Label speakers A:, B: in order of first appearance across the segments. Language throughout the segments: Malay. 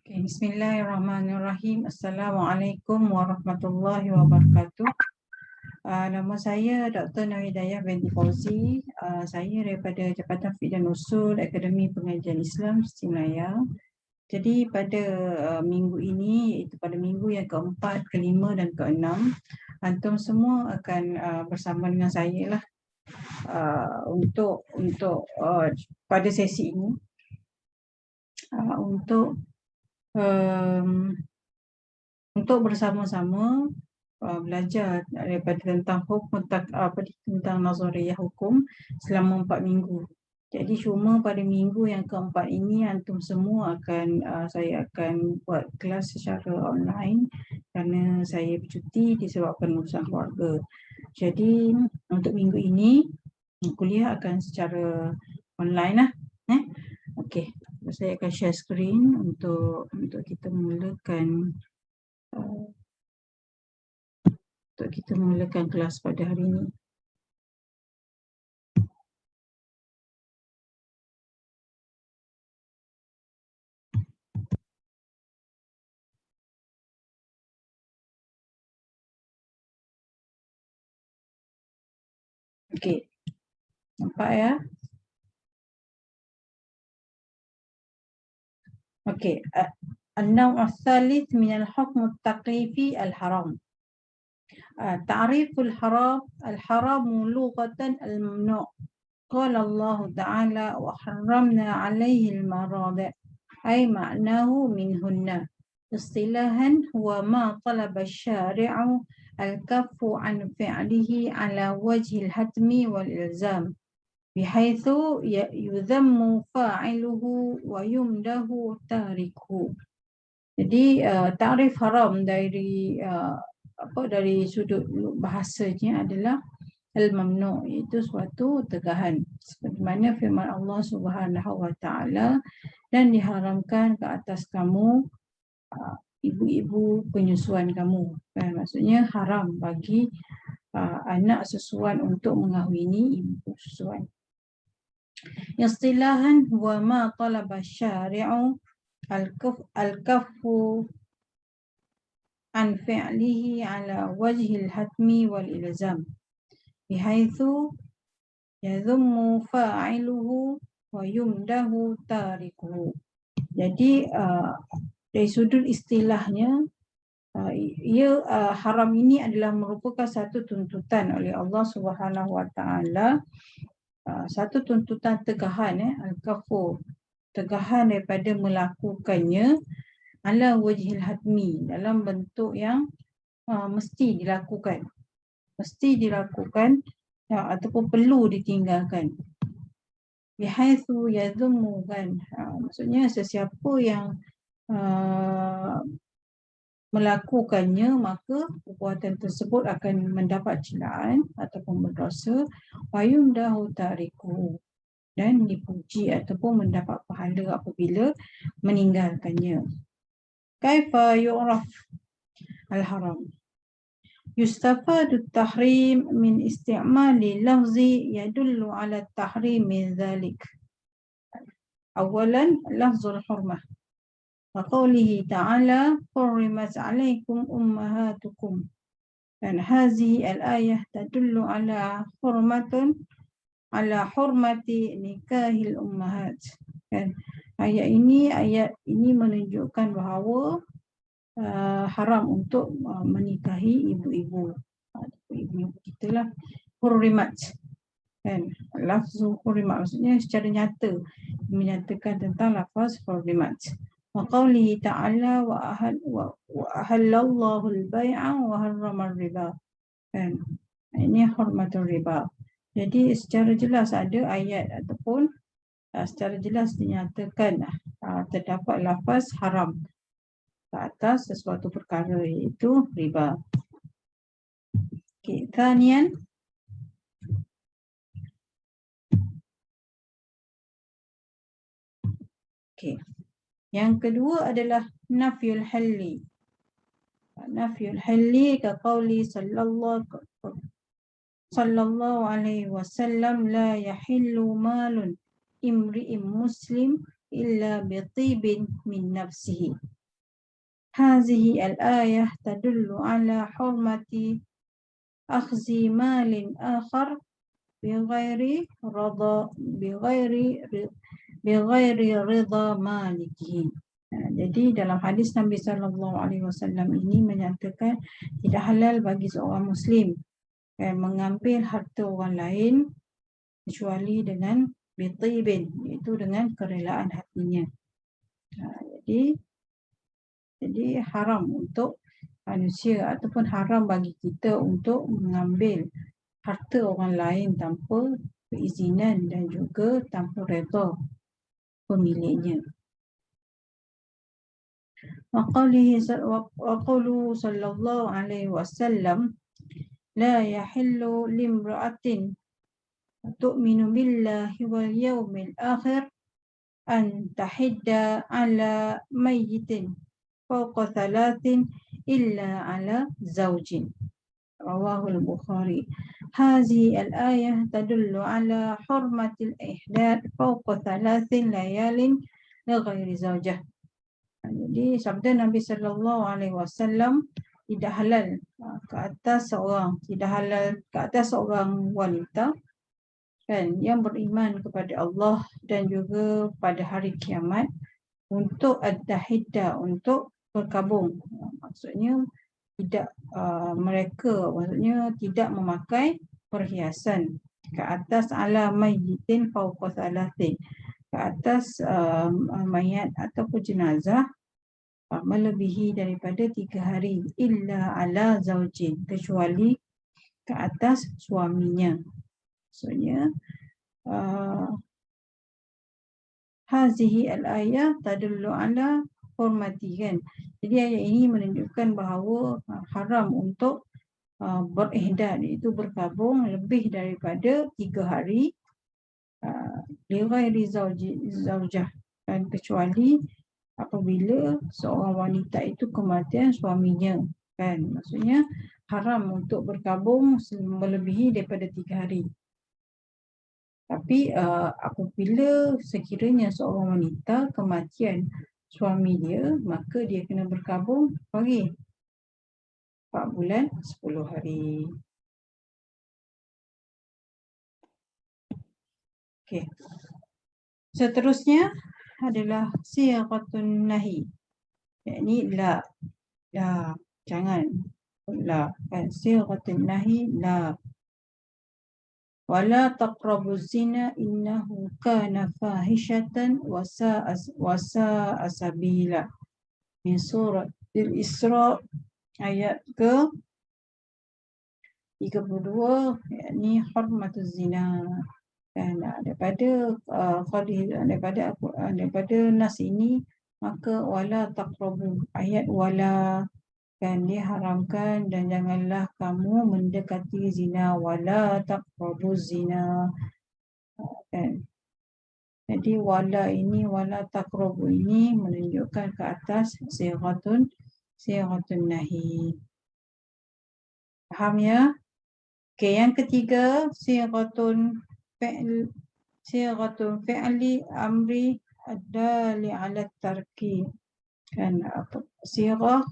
A: Okay, Bismillahirrahmanirrahim. Assalamualaikum warahmatullahi wabarakatuh. Nama saya Dr. Nur Hidayah binti Fauzi. Saya daripada Jabatan Fiqh dan Usul Akademi Pengajian Islam Siti Melaya. Jadi pada minggu ini, iaitu pada minggu yang keempat, kelima dan keenam, antum semua akan bersama dengan saya lah untuk pada sesi ini untuk bersama-sama belajar daripada tentang hukum tentang nazariyah hukum selama 4 minggu. Jadi cuma pada minggu yang keempat ini antum semua saya akan buat kelas secara online kerana saya bercuti disebabkan urusan keluarga. Jadi untuk minggu ini kuliah akan secara online lah. Okey, saya akan share screen untuk kita mulakan kelas pada hari ini. Okey, nampak ya? Okey, النوع الثالث من الحكم التكليفي الحرام. تعريف الحرام لغة الممنوع. قال الله تعالى وحرمنا عليه المراضع أي معناه منهن. اصطلاحا هو ما طلب الشارع الكف عن فعله على وجه الحتم والإلزام بحيث يذم فاعله ويمدح تاركه. Jadi takrif haram dari sudut bahasanya adalah al-mamnu', iaitu suatu tegahan. Seperti mana firman Allah Subhanahu wa taala, dan diharamkan ke atas kamu ibu-ibu penyusuan kamu. Maksudnya haram bagi anak susuan untuk mengahwini ibu susuan. Istilahan huwa ma talaba syari'u al-kaffu an fi'lihi ala wajhi al-hatmi wal ilzam bihaitsu yadhummu fa'iluhu wa yumdahu tarikuhu. Jadi dari sudut istilahnya haram ini adalah merupakan satu tuntutan oleh Allah Subhanahu wa taala, satu tuntutan tegahan, al-kafur, tegahan daripada melakukannya ala wajhil hatmi, dalam bentuk yang mesti dilakukan ataupun perlu ditinggalkan. Bihaitsu yadhummu, kan, maksudnya sesiapa yang melakukannya maka perbuatan tersebut akan mendapat celaan ataupun berdosa, wa yumdahu tariku, dan dipuji ataupun mendapat pahala apabila meninggalkannya. Kaifa yu'raf al-haram? Yustafadu at-tahrim min isti'mali lafzi yadullu ala at-tahrim min dhalik. Awalan lafzul hurmah. وقوله تعالى حرمت عليكم أمهاتكم. Dan هذه الآية تدل على حرمة نكاح الأمهات. Dan ayat ini menunjukkan bahawa haram untuk menikahi ibu-ibu kita lah. Hurrimat, kan, lafzu hurrimat maksudnya secara nyata menyatakan tentang lafaz hurrimat. Wa qawlihi ta'ala wa ahallallahu al-bay'a wa harrama ar-riba. Kan, ini hurmatul riba. Jadi secara jelas ada ayat ataupun secara jelas dinyatakan terdapat lafaz haram ke atas sesuatu perkara, iaitu riba. Okey, thaniyan, yang kedua adalah nafyul halli. Nafyul halli ka qauli sallallahu alaihi wasallam, la yahillu malun imri'in muslim إلا بطيب من نفسه. هذه الآية تدل على حرمة أخذ مال آخر بغير رضا مالكه. Jadi dalam hadis Nabi SAW ini menyatakan tidak halal bagi seorang Muslim mengambil harta orang lain kecuali dengan bitibin, iaitu dengan kerelaan hatinya. Jadi haram untuk manusia ataupun haram bagi kita untuk mengambil harta orang lain tanpa keizinan dan juga tanpa redha pemiliknya. وقوله صلى الله عليه وسلم لا يحل لامرأة تؤمن بالله واليوم الآخر أن تحد على ميت فوق 3 إلا على زوج. رواه البخاري. هذه الآية تدل على حرمة الإحداث فوق 3 ليال لغير زوجة. Jadi sabda Nabi SAW, tidak halal ke atas seorang wanita yang beriman kepada Allah dan juga pada hari kiamat untuk ad-dahidda, untuk berkabung. Maksudnya maksudnya tidak memakai perhiasan ke atas ala mayyitin fawqa 3, ke atas mayat ataupun jenazah melebihi daripada 3 hari, illa ala zaujin, kecuali ke atas suaminya. Maksudnya hazihi al-ayah tadullu ala hormati, kan. Jadi ayat ini menunjukkan bahawa haram untuk berihdad, iaitu berkabung lebih daripada 3 hari lighairi zaujah, dan kecuali apabila seorang wanita itu kematian suaminya, kan. Maksudnya haram untuk berkabung melebihi daripada 3 hari. Tapi apabila sekiranya seorang wanita kematian suami dia, maka dia kena berkabung bagi 4 bulan 10 hari. Okey. Seterusnya adalah siaqatun nahi. Yakni la, jangan, la, kan. Siaqatun nahi, la. Wala taqrabu zina innahu kana fahishatan wa sa'a sabila. Min surah Al-Isra ayat ke 32, yakni hurmatuz zina. Dan daripada nas ini, maka wala taqrabu, ayat wala, kan, diharamkan dan janganlah kamu mendekati zina, wala taqrabu zina, kan. Jadi wala taqrabu ini menunjukkan ke atas sighatun nahi. Faham ya? Okey, yang ketiga sighatun fi'li amri ad-dali 'ala tarki, kan. Sighah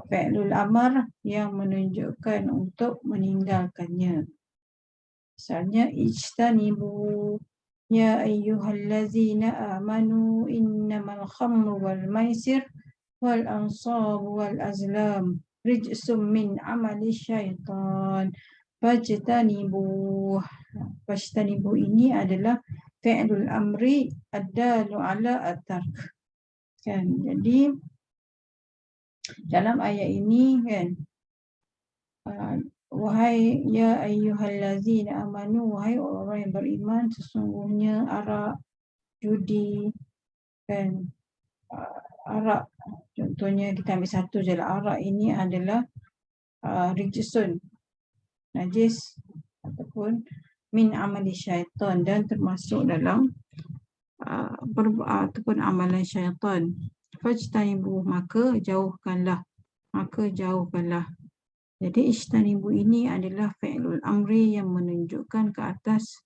A: fi'lul amr yang menunjukkan untuk meninggalkannya. Misalnya ijtanibu ya ayyuhallazina amanu innamal khamru wal maisir wal ansabu wal azlam rijsum min amali syaitan fajtanibu. Fajtanibu ini adalah fi'lul amri ad-dalu 'ala at-tark, kan. Jadi dalam ayat ini, kan, wahai ya ayyuhallazina amanu, wahai orang yang beriman, sesungguhnya arak, judi, kan, arak, contohnya kita ambil satu je lah, arak ini adalah rijsun, najis, ataupun min amali syaitan, dan termasuk dalam ataupun amalan syaitan. Fajtanibu, maka jauhkanlah. Jadi ijtanibu ini adalah fi'lul amri yang menunjukkan ke atas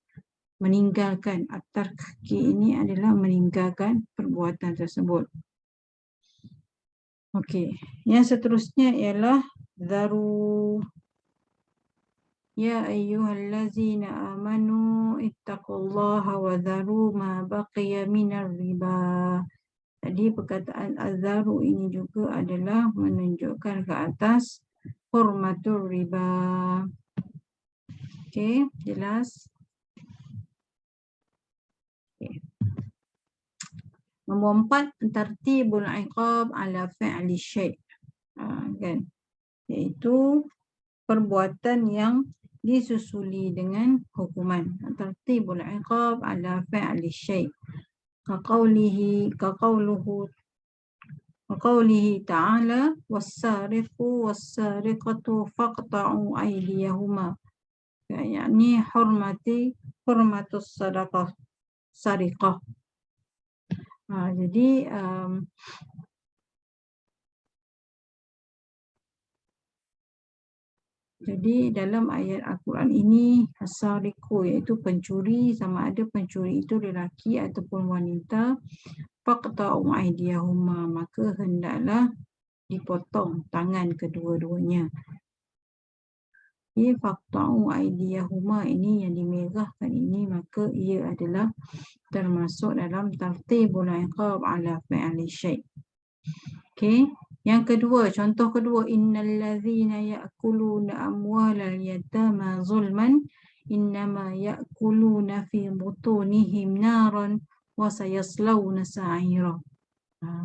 A: meninggalkan. At-tarki ini adalah meninggalkan perbuatan tersebut. Okey, yang seterusnya ialah dharu ya ayyuhallazina amanu ittaqullaha wa dharu ma baqiya minar riba. Jadi perkataan az-zaru ini juga adalah menunjukkan ke atas hurmatul riba. Okey, jelas? Okay. Nombor 4, tartibul iqab ala fi'li syai'. Kan? Iaitu perbuatan yang disusuli dengan hukuman. Tartibul iqab ala fi'li syai'. Kaqawlihi ta'ala was-sariqu was-sariqatu faqta'u aydiyahuma. Yani hurmatus sadaqah sariqah. Jadi dalam ayat Al-Quran ini as-sariqu iaitu pencuri, sama ada pencuri itu lelaki ataupun wanita, faqta'u aydiyahuma, maka hendaklah dipotong tangan kedua-duanya. Faqta'u aydiyahuma ini yang dimerahkan ini, maka ia adalah termasuk dalam tartibul iqab ala fi'li syai'. Okey, yang kedua, contoh kedua, innal ladzina ya'kuluna amwalal yatama zulman innama ya'kuluna fi butunihim naran wa sayaslawna sa'ira.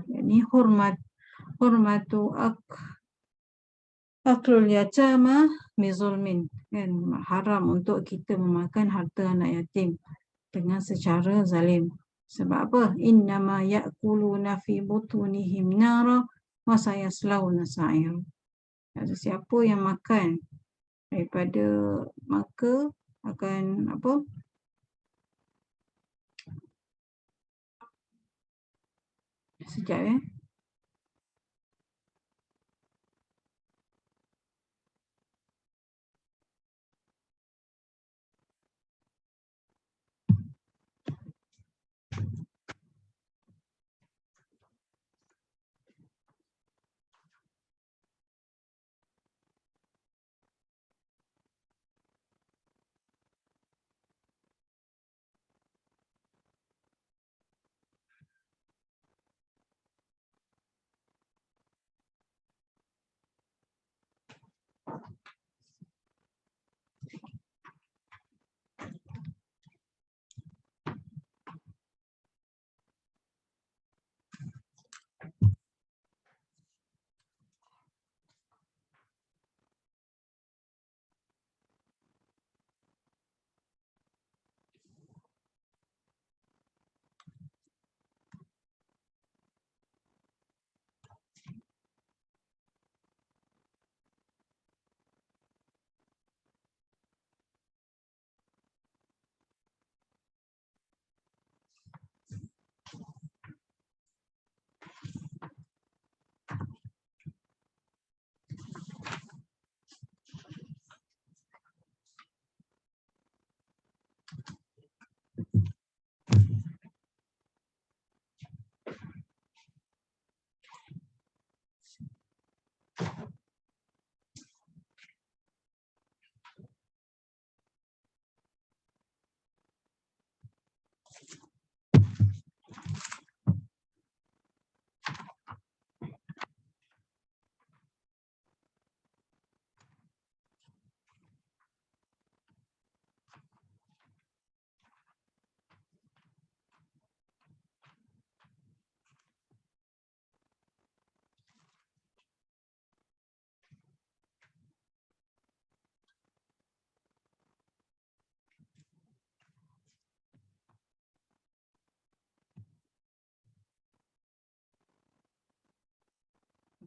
A: Ini hurmatu aklul yatama bizulmin, kan, haram untuk kita memakan harta anak yatim dengan secara zalim. Sebab apa? Innama ya'kuluna fi butunihim nara wa sayaslawna sa'ir. Siapa yang makan daripada maka akan apa? Sekejap.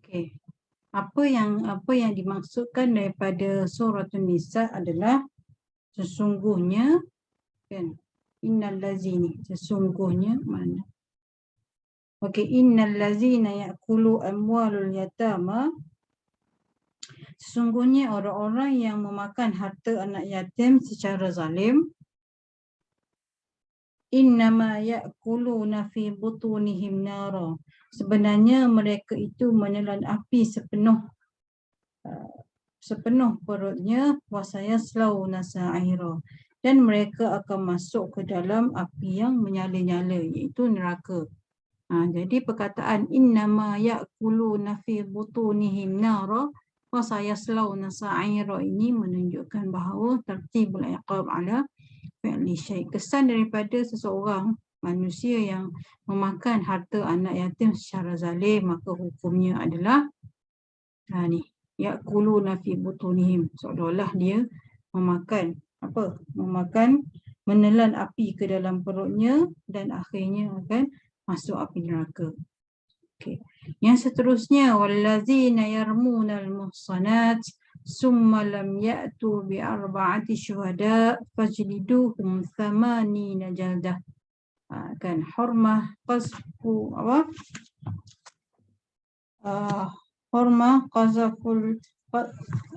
A: Okey. Apa yang dimaksudkan daripada surah An-Nisa adalah sesungguhnya, kan, innal ladzina, sesungguhnya mana? Okey, innal ladzina ya'kulu amwalul yatama, sesungguhnya orang-orang yang memakan harta anak yatim secara zalim, innama ya'kuluna fi butunihim nara. Sebenarnya mereka itu menelan api sepenuh perutnya, wasayaslawna sa'ira, dan mereka akan masuk ke dalam api yang menyala-nyala, iaitu neraka. Jadi perkataan innama ya'kuluna fi butunihim nara wa sayaslawna sa'ira ini menunjukkan bahawa tertibul iqab ala fi'li syai'. Kesan daripada seseorang manusia yang memakan harta anak yatim secara zalim, maka hukumnya adalah ya'kuluna fi butunihim, seolah-olah dia menelan api ke dalam perutnya dan akhirnya akan masuk api neraka. Okay. Yang seterusnya, wallazina yarmunal muhsanat summa lam ya'tu bi arba'ati syuhada fajliduhum thamanina jaldah. Kan hurmah qazfu hurmah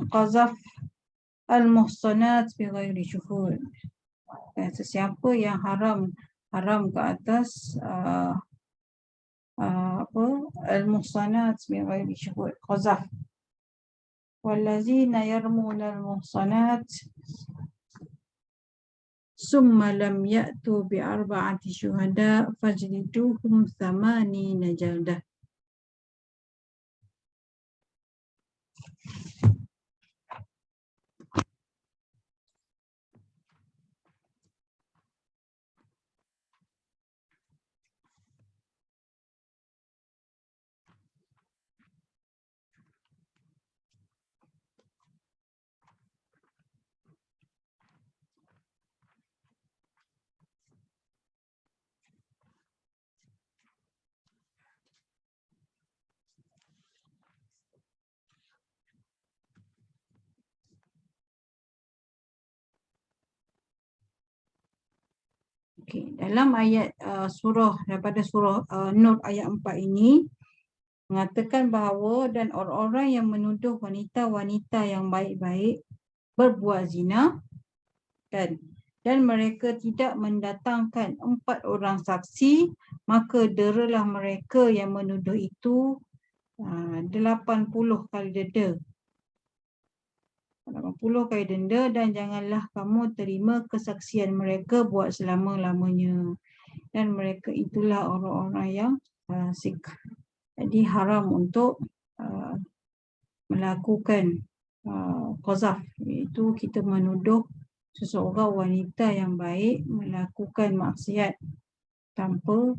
A: qazaf al-muhsanat bi ghairi syuhud. Sesiapa yang haram ke atas al-muhsanat bi ghairi syuhud, qazaf. Wallazina yarmuna al-muhsanat summa lam ya'tu bi arba'ati syuhada fajliduhum thamanina jaldah. Okay. Dalam ayat daripada surah Nur ayat 4 ini mengatakan bahawa dan orang-orang yang menuduh wanita-wanita yang baik-baik berbuat zina dan mereka tidak mendatangkan 4 orang saksi, maka deralah mereka yang menuduh itu 80 kali denda. 80 kali denda, dan janganlah kamu terima kesaksian mereka buat selama-lamanya. Dan mereka itulah orang-orang yang fasik. Jadi haram untuk melakukan qazaf, iaitu kita menuduh seseorang wanita yang baik melakukan maksiat tanpa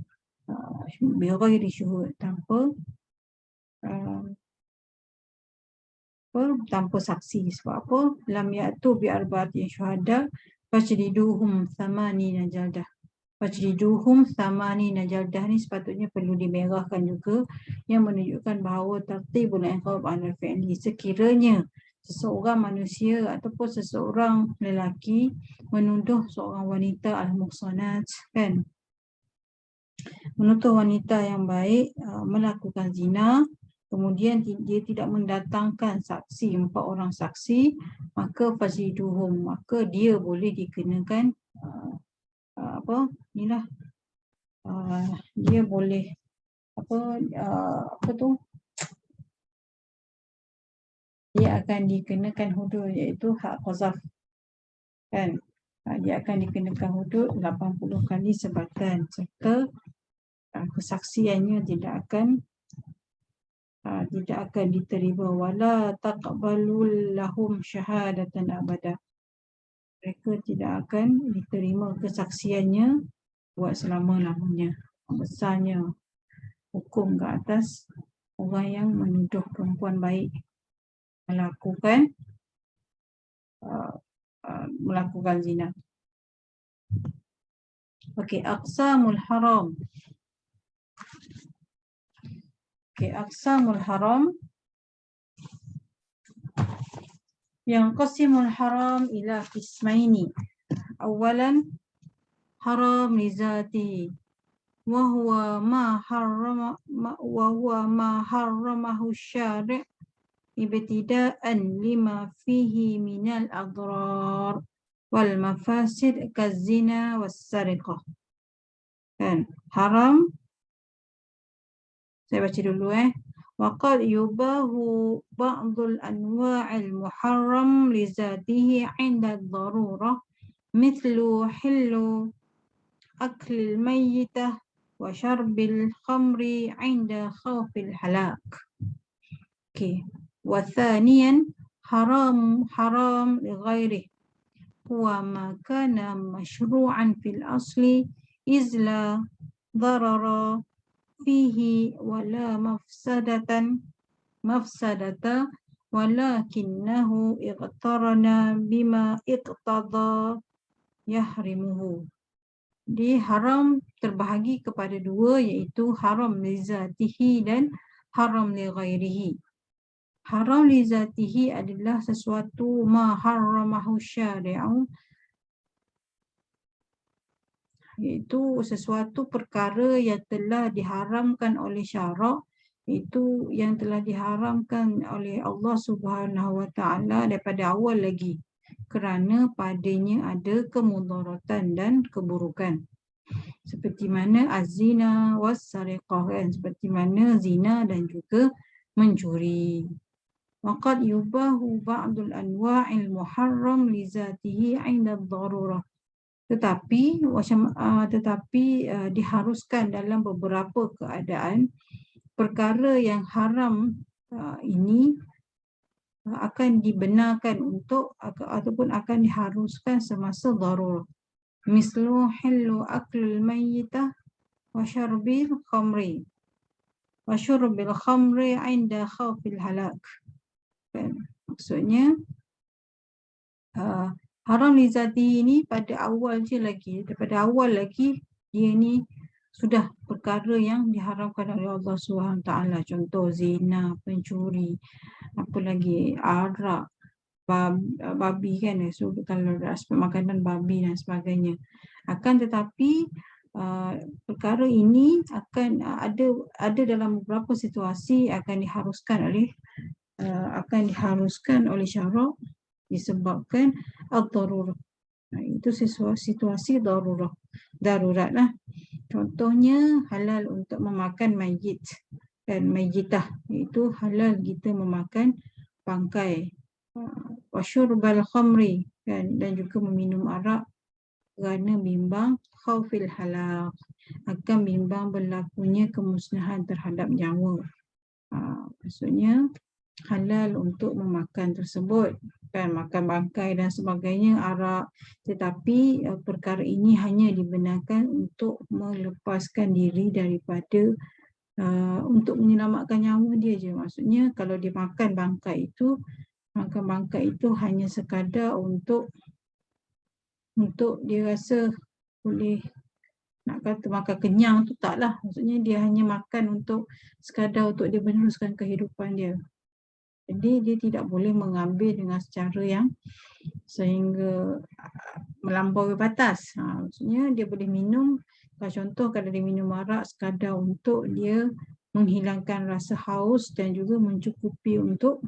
A: bighairi syuhud, tanpa saksi. Sebab apa? Lam ya'tu bi arba'ati syuhada fajliduhum thamanina jaldah. Fajliduhum thamanina jaldah ni sepatutnya perlu dimerahkan juga, yang menunjukkan bahawa tertibul iqab ala fi'li. Sekiranya seseorang manusia ataupun seseorang lelaki menuduh seorang wanita al-muhsanat, kan, menuduh wanita yang baik melakukan zina, kemudian dia tidak mendatangkan saksi, 4 orang saksi, maka fajliduhum, maka dia boleh dikenakan dia boleh dia akan dikenakan hudud, iaitu hak qazaf, kan. Dia akan dikenakan hudud 80 kali sebatan, serta kesaksiannya tidak akan diterima. Wala taqbalul lahum syahadatan abada. Mereka tidak akan diterima kesaksiannya buat selama-lamanya. Besarnya hukum ke atas orang yang menuduh perempuan baik melakukan zina. Okey, aqsamul haram. Aqsamul haram. Yang qasimul haram ila qismaini. Awalan, haram li zati, wa huwa ma harramahu syari' ibtida'an lima fihi minal adrar wal mafasid kazina was sariqah. Kan? Haram, saya baca dulu وقد يباه بعض الأنواع المحرم لذاته عند الضرورة مثل حل أكل الميتة وشرب الخمر عند خوف الهلاك. وثانيا حرام لغيره هو ما كان مشروعا في الأصل إذ لا ضرر فيه ولا مفسدة ولكنه اقترن بما اقتضى يحرمه. Di haram terbahagi kepada dua, iaitu haram li zatihi dan haram li ghairihi. Haram li zatihi adalah sesuatu ma harramahu syari'u, iaitu sesuatu perkara yang telah diharamkan oleh syarak, itu yang telah diharamkan oleh Allah Subhanahu Wa Taala daripada awal lagi, kerana padanya ada kemudaratan dan keburukan. Seperti mana az-zina was-sariqah, seperti mana zina dan juga mencuri. Waqad yubahu ba'dul anwa'il muharram li zatihi 'inda ad-darurah. Tetapi diharuskan dalam beberapa keadaan perkara yang haram ini akan dibenarkan untuk ataupun akan diharuskan semasa darurah. Mislu hillu aklul mayyitah wa syarbil khamri wa syurbil khamri 'inda khawfil halak. Maksudnya haram li zati ini pada awal je lagi, daripada awal lagi dia ni sudah perkara yang diharamkan oleh Allah SWT. Contoh zina, pencuri, apa lagi, arak, babi kan, so kalau aspek makanan babi dan sebagainya. Akan tetapi perkara ini akan ada dalam beberapa situasi akan diharuskan oleh syarak disebabkan ad-darurah. Itu situasi darurat lah. Contohnya halal untuk memakan mayit dan mayyitah, iaitu halal kita memakan bangkai. Wasyurbal khamri, kan, dan juga meminum arak kerana bimbang khaufil halak, akan bimbang berlakunya kemusnahan terhadap nyawa. Maksudnya halal untuk memakan tersebut, kan, makan bangkai dan sebagainya, arak, tetapi perkara ini hanya dibenarkan untuk melepaskan diri daripada untuk menyelamatkan nyawa dia je. Maksudnya kalau dia makan bangkai itu hanya sekadar untuk dia rasa boleh, nak kata makan kenyang tu taklah. Maksudnya dia hanya makan untuk sekadar untuk dia meneruskan kehidupan dia. Jadi dia tidak boleh mengambil dengan secara yang sehingga melampaui batas. Maksudnya dia boleh minum, contoh kalau dia minum arak sekadar untuk dia menghilangkan rasa haus dan juga mencukupi untuk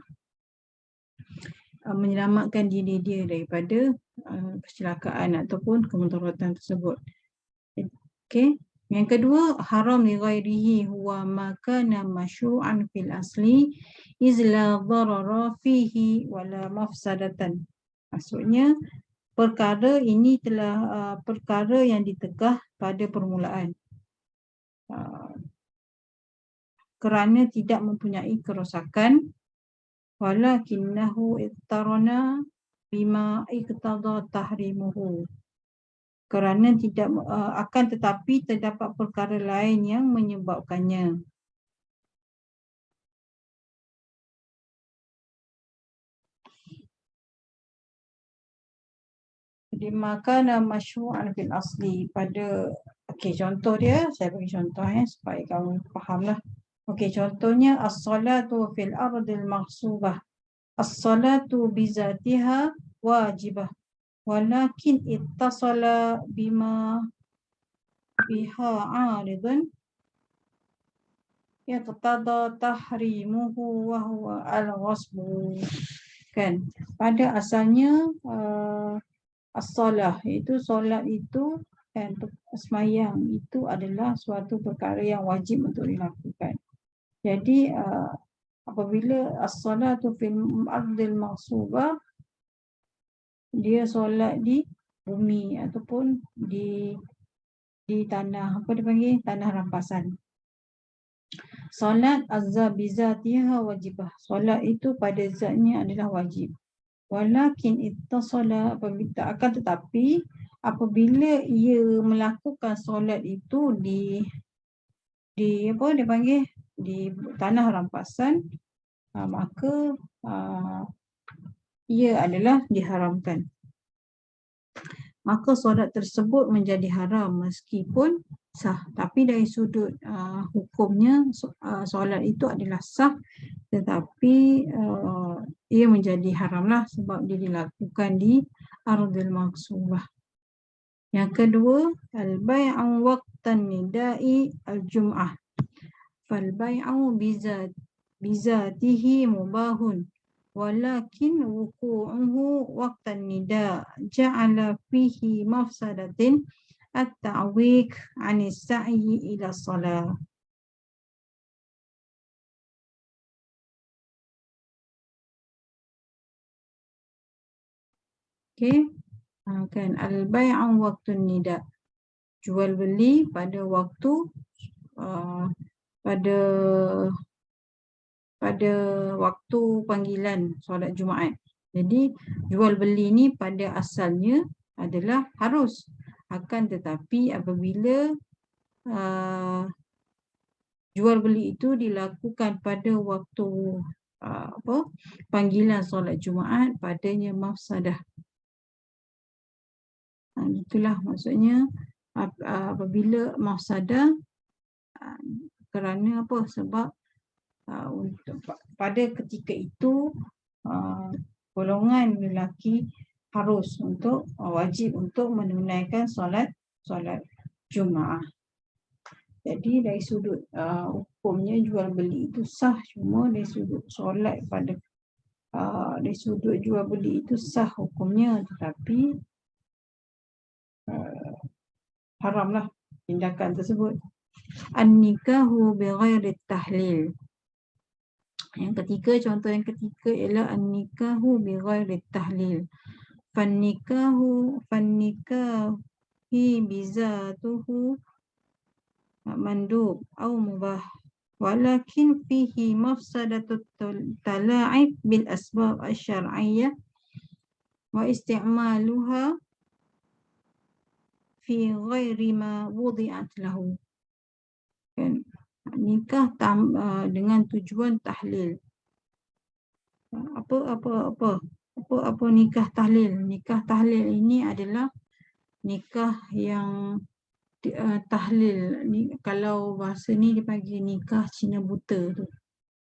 A: menyelamatkan diri dia daripada kecelakaan ataupun kemudaratan tersebut. Okey. Yang kedua, haram li ghairihi huwa ma kana masyru'an fil asli iz la darara fihi wala mafsadatan. Maksudnya perkara ini telah perkara yang ditegah pada permulaan kerana tidak mempunyai kerosakan, walakinnahu ittarana bima iqtada tahrimuhu, kerana tidak akan tetapi terdapat perkara lain yang menyebabkannya. Jadi maka masyru'an fil asli pada contoh dia, saya bagi contoh supaya kamu fahamlah. Contohnya as-salatu fil ardil maghsubah. As-salatu bizatiha wajibah walakin ittasala bima biha 'aridan yaqtada tahrimuhu wa huwa al-ghasbu. Kan, pada asalnya as-salah, iaitu solat itu dan semayang itu adalah suatu perkara yang wajib untuk dilakukan. Jadi apabila as-salatu fil ardil maghsubah, dia solat di bumi ataupun di tanah, apa dipanggil, tanah rampasan. Solat azza bizatiha wajibah. Solat itu pada zatnya adalah wajib. Walakin ittasala, akan tetapi apabila ia melakukan solat itu di apa dipanggil, di tanah rampasan, maka ia adalah diharamkan. Maka solat tersebut menjadi haram meskipun sah. Tapi dari sudut hukumnya solat itu adalah sah, tetapi ia menjadi haramlah sebab dia dilakukan di ardil maghsubah. Yang kedua, al-bai'u waqtan nida'i al-jum'ah. Fal-bai'u bizatihi mubahun. Walakin wuku'uhu waqtan nida' ja'ala fihi mafsadatin at-ta'wik 'anis sa'yi ila salah. Okey, kan al-bai'u waqtun nida', jual beli pada waktu pada waktu panggilan solat Jumaat. Jadi jual beli ni pada asalnya adalah harus. Akan tetapi apabila jual beli itu dilakukan pada waktu panggilan solat Jumaat, padanya mafsadah. Itulah maksudnya apabila mafsadah kerana apa? Sebab pada ketika itu golongan lelaki harus untuk wajib untuk menunaikan solat Jumaat. Jadi dari sudut hukumnya jual beli itu sah, cuma dari sudut solat dari sudut jual beli itu sah hukumnya, tetapi haramlah tindakan tersebut. An-nikahu bighairi tahlil. Yang ketiga, contoh yang ketiga ialah an-nikahu bighairi tahlil. Fannikahi bizatuhu mandub atau mubah. Walakin fihi mafsadatut tala'ib bil asbab asy-syar'iyyah wa isti'maluha fi ghairi ma wudi'at lahu. Kan, nikah dengan tujuan tahlil. Apa nikah tahlil? Nikah tahlil ini adalah nikah yang tahlil ni, kalau bahasa ni dipanggil nikah Cina buta tu.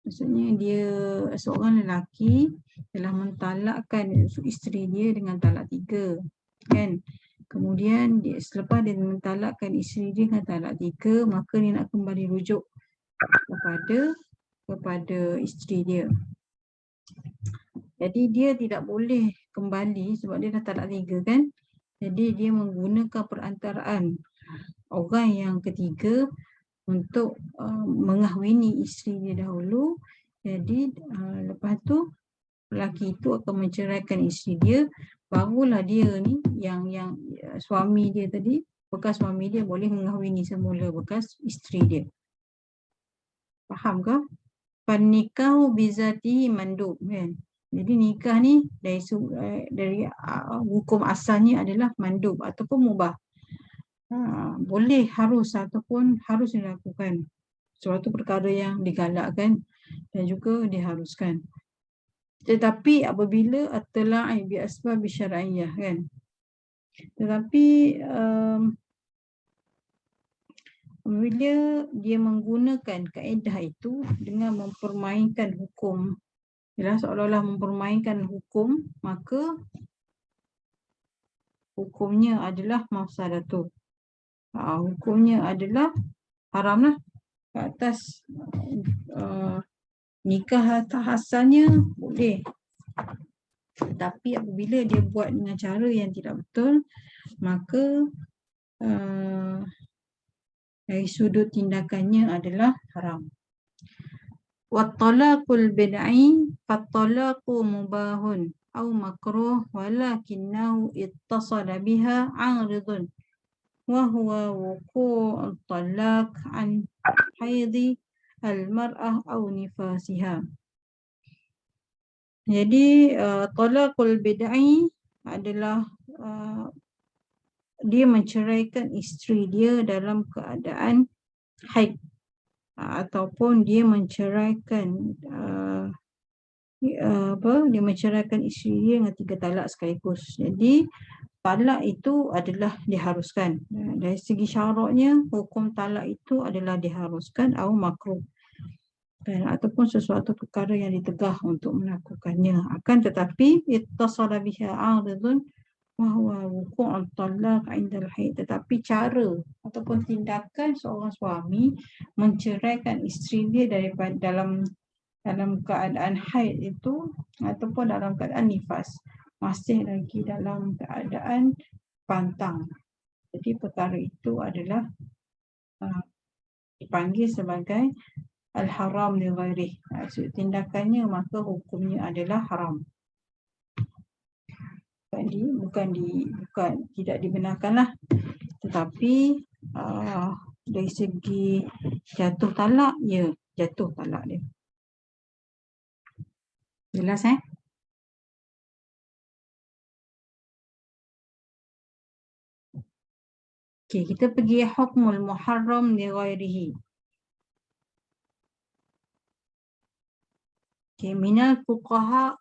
A: Maksudnya dia seorang lelaki telah mentalakkan isteri dia dengan talak 3, kan? Kemudian selepas dia mentalakkan isteri dia dengan talak 3, maka dia nak kembali rujuk kepada isteri dia. Jadi dia tidak boleh kembali sebab dia dah talak 3, kan? Jadi dia menggunakan perantaraan orang yang ketiga untuk mengahwini isteri dia dahulu. Jadi lepas tu lelaki itu akan menceraikan isteri dia, barulah dia ni yang suami dia tadi, bekas suami dia, boleh mengahwini semula bekas isteri dia. Faham ke? Fannikahu bizatihi mandub, kan? Jadi nikah ni dari hukum asalnya adalah mandub ataupun mubah. Boleh, harus ataupun harus dilakukan. Suatu perkara yang digalakkan dan juga diharuskan. Tetapi apabila at-tala'i bi asbab syar'iyyah, kan? Tetapi apabila dia menggunakan kaedah itu dengan mempermainkan hukum, seolah-olah mempermainkan hukum, maka hukumnya adalah mafsadatu. Hukumnya adalah haramlah ke atas nikah asalnya boleh. Tetapi apabila dia buat dengan cara yang tidak betul, maka dari sudut tindakannya adalah haram. Wat-talaqul bid'i fat-talaqu mubahun aw makruh walakinnahu ittasala biha 'aridun wa huwa wuqu'ut talaq an haidhi al-mar'ah aw nifasiha. Jadi talaqul bid'i adalah dia menceraikan isteri dia dalam keadaan haid, ataupun dia menceraikan dia menceraikan isteri dia dengan 3 talak sekaligus. Jadi talak itu adalah diharuskan. Dari segi syaraknya, hukum talak itu adalah diharuskan atau makruh, ataupun sesuatu perkara yang ditegah untuk melakukannya. Akan tetapi ittasala biha 'aridun wa huwa wuqu'ut talaq 'inda al-haid. Tetapi cara ataupun tindakan seorang suami menceraikan isteri dia daripada dalam keadaan haid itu ataupun dalam keadaan nifas, masih lagi dalam keadaan pantang. Jadi perkara itu adalah dipanggil sebagai al-haram li ghairih. Tindakannya maka hukumnya adalah haram. Bukan tidak dibenarkanlah, tetapi dari segi jatuh talak, ya jatuh talak dia. Jelas Okey, kita pergi hukmul muharram li ghairihi. Okey, minal fuqaha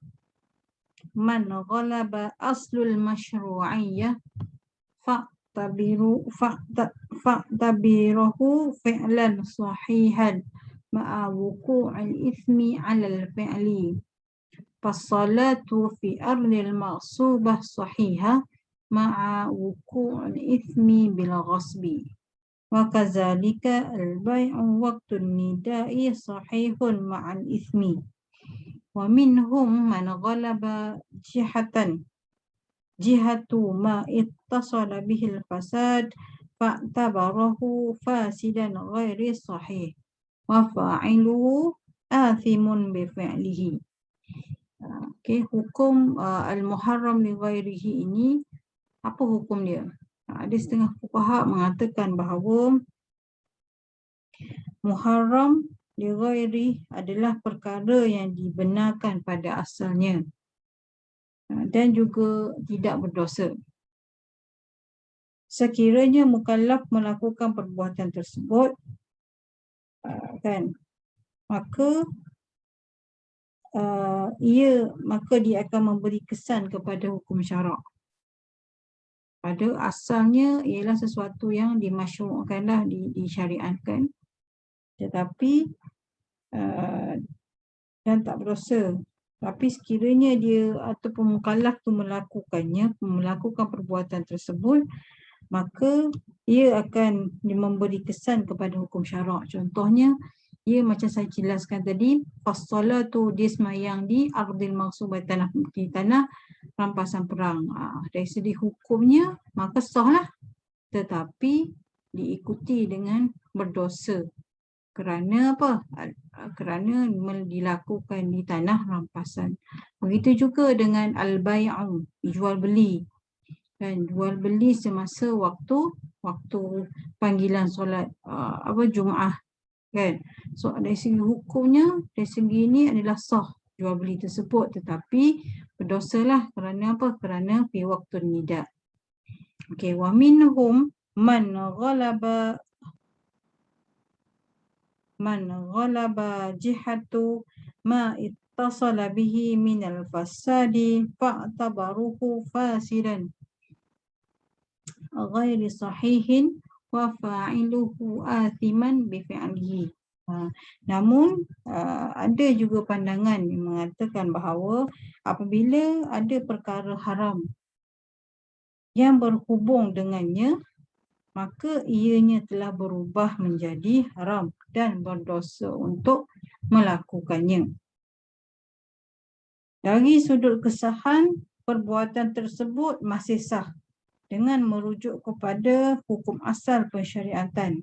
A: man ghalaba aslul masyru'iyyah fa'tabiruhu fi'lan sahihan ma'a wuqu'il ithmi 'alal fi'li. Fassalatu fi ardil ma'subah sahihah ma'a wuqu'il ithmi bil ghasbi. Wa kadzalika al-bai'u waqtun nida'i sahihun ma'al ithmi. Wa minhum man ghalaba jihatu ma ittasala bihil fasad fa'tabarahu fasidan ghairi sahih wa fa'iluhu athimun bi fi'lihi. Okey, hukum al-muharram li ghairihi ini, apa hukum dia? Ada setengah fuqaha mengatakan bahawa muharram li ghairi adalah perkara yang dibenarkan pada asalnya dan juga tidak berdosa. Sekiranya mukallaf melakukan perbuatan tersebut, maka dia akan memberi kesan kepada hukum syarak. Pada asalnya ialah sesuatu yang dimasyru'kanlah, disyariatkan, tetapi dan tak berdosa. Tapi sekiranya dia ataupun mukallaf tu melakukan perbuatan tersebut, maka ia akan memberi kesan kepada hukum syarak. Contohnya, ia macam saya jelaskan tadi, fassalatu, dia semayang di ardil maghsubah, di tanah rampasan perang. Dari segi hukumnya maka sahlah, tetapi diikuti dengan berdosa. Kerana apa? Kerana dilakukan di tanah rampasan. Begitu juga dengan al-bai'u, jual beli. Dan jual beli semasa waktu panggilan solat Jumaat, kan? So dari segi hukumnya, dari segi ini adalah sah jual beli tersebut, tetapi berdosalah kerana apa? Kerana fi waktu nida. Okey, wa minhum man ghalaba jihatu ma ittasala bihi minal fasadi fa'tabaruhu fasidan ghairi sahihin wa fa'iluhu athiman bi fi'lihi. Namun ada juga pandangan yang mengatakan bahawa apabila ada perkara haram yang berhubung dengannya, maka ianya telah berubah menjadi haram dan berdosa untuk melakukannya. Dari sudut kesahan, perbuatan tersebut masih sah dengan merujuk kepada hukum asal pensyariatan.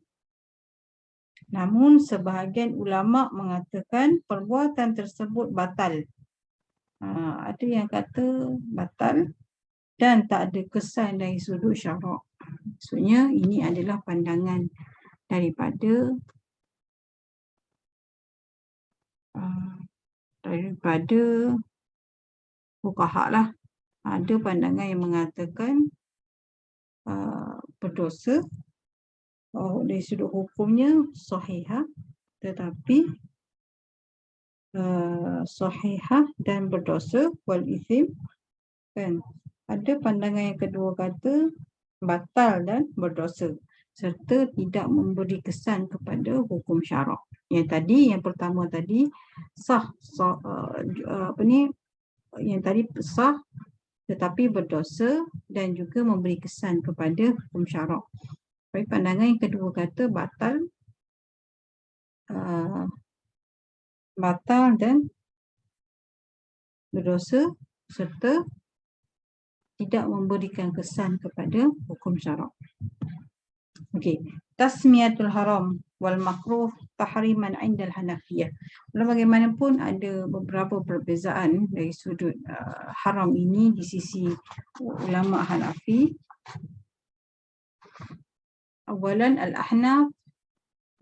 A: Namun sebahagian ulama mengatakan perbuatan tersebut batal. Ada yang kata batal dan tak ada kesan dari sudut syarak. Maksudnya ini adalah pandangan daripada fuqaha lah. Ada pandangan yang mengatakan berdosa dari sudut hukumnya sahihah, tetapi sahihah dan berdosa wal ithim, kan. Ada pandangan yang kedua kata batal dan berdosa serta tidak memberi kesan kepada hukum syarak. Yang pertama tadi sah, yang tadi sah tetapi berdosa dan juga memberi kesan kepada hukum syarak. Tapi pandangan yang kedua kata batal dan berdosa serta tidak memberikan kesan kepada hukum syarak. Okey, tasmiyatul haram wal makruh tahriman indal Hanafiyah. Walau bagaimanapun ada beberapa perbezaan dari sudut haram ini di sisi ulama Hanafi. Awalan al-Ahnaf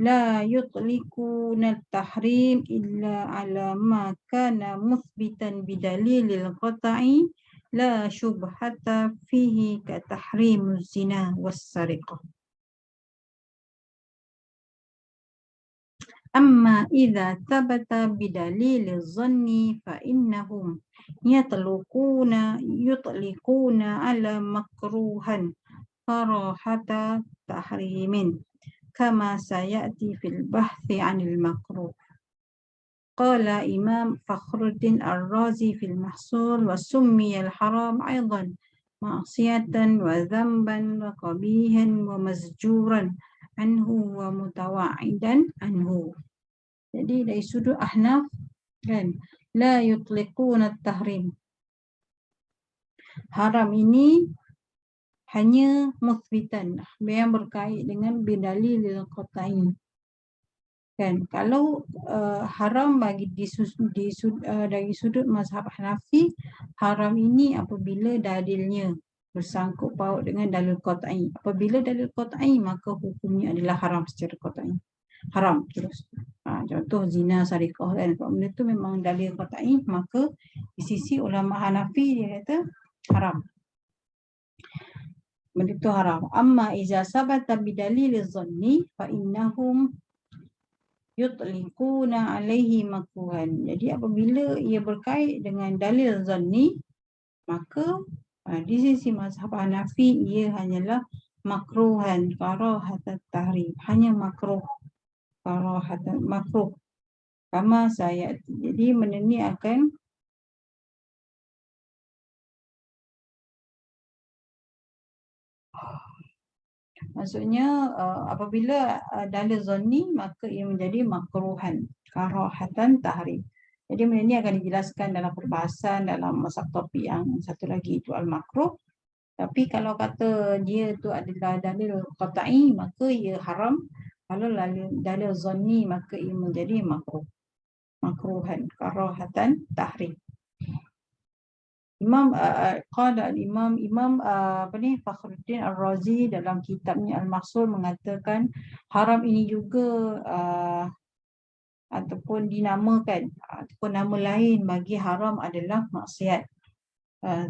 A: la yutliquna at-tahrim illa ala ma kana muthbitan bidalilil qat'i la syubhata fihi ka tahrimuz zina was-sariqah. Amma idza thabata bidaliliz zanni fa innahum yutliquna ala makruhan karahata tahrimin kama sayati fil bahthi 'anil makruh. Qala Imam Fakhruddin Ar-Razi fil Mahsul wa summiya al-haram aidan ma'siyatan wa dhanban wa qabihan wa mazjuran anhu wa mutawa'idan anhu. Jadi dari sudut Ahnaf, kan, la yutliquna at-tahrim. Haram ini hanya muthbitan, yang berkait dengan bidalil qat'i. Kan, kalau haram bagi dari sudut mazhab Hanafi, haram ini apabila dalilnya bersangkut paut dengan dalil qat'i. Apabila dalil qat'i, maka hukumnya adalah haram secara qat'i. Haram terus. Contoh zina, sariqah, kan, benda itu memang dalil qat'i, maka di sisi ulama Hanafi dia kata haram. Benda itu haram. Amma iza sabata bidalil zanni fa innahum yutliquna alaihi makruhan. Jadi apabila ia berkait dengan dalil zanni, maka di sisi mazhab Hanafi ia hanyalah makruhan karahatan tahrim, hanya makruh, karahatan makruh. Kama saya, jadi benda ni akan maksudnya apabila dalil zanni, maka ia menjadi makruhan karahatan tahrim. Jadi benda ni akan dijelaskan dalam perbahasan dalam mazhab topik yang satu lagi itu al-makruh. Tapi kalau kata dia tu adalah dalil qat'i, maka ia haram. Kalau dalil zanni, maka ia menjadi makruhan karahatan tahrim. Imam Fakhruddin Ar-Razi dalam kitabnya Al-Mahsul mengatakan haram ini juga ataupun dinamakan ataupun nama lain bagi haram adalah maksiat,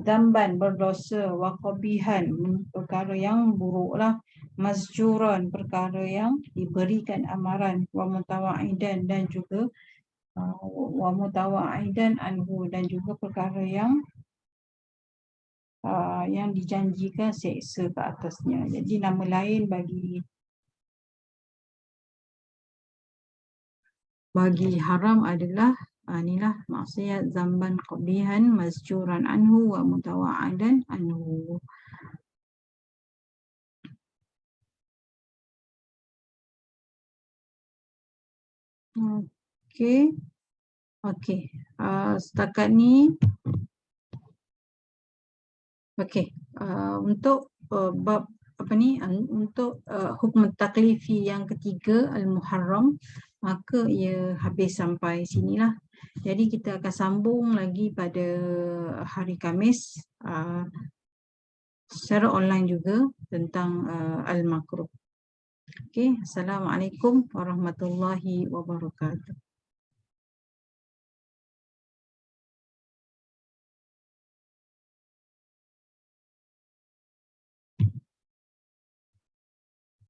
A: dzamban berdosa, wa qabihan perkara yang buruklah, mazjuran perkara yang diberikan amaran, wa mutawa'idan dan juga wa mutawa'idan anhu dan juga perkara yang dijanjikan seksa ke atasnya. Jadi nama lain bagi haram adalah inilah maksiat, zamban, qabihan, mazjuran anhu wa mutawa'idan anhu. Okey. Setakat ni untuk bab untuk hukum taklifi yang ketiga Al-Muharram, maka ia habis sampai sinilah. Jadi kita akan sambung lagi pada hari Khamis secara online juga tentang Al-Makruh. Okey, Assalamualaikum warahmatullahi wabarakatuh.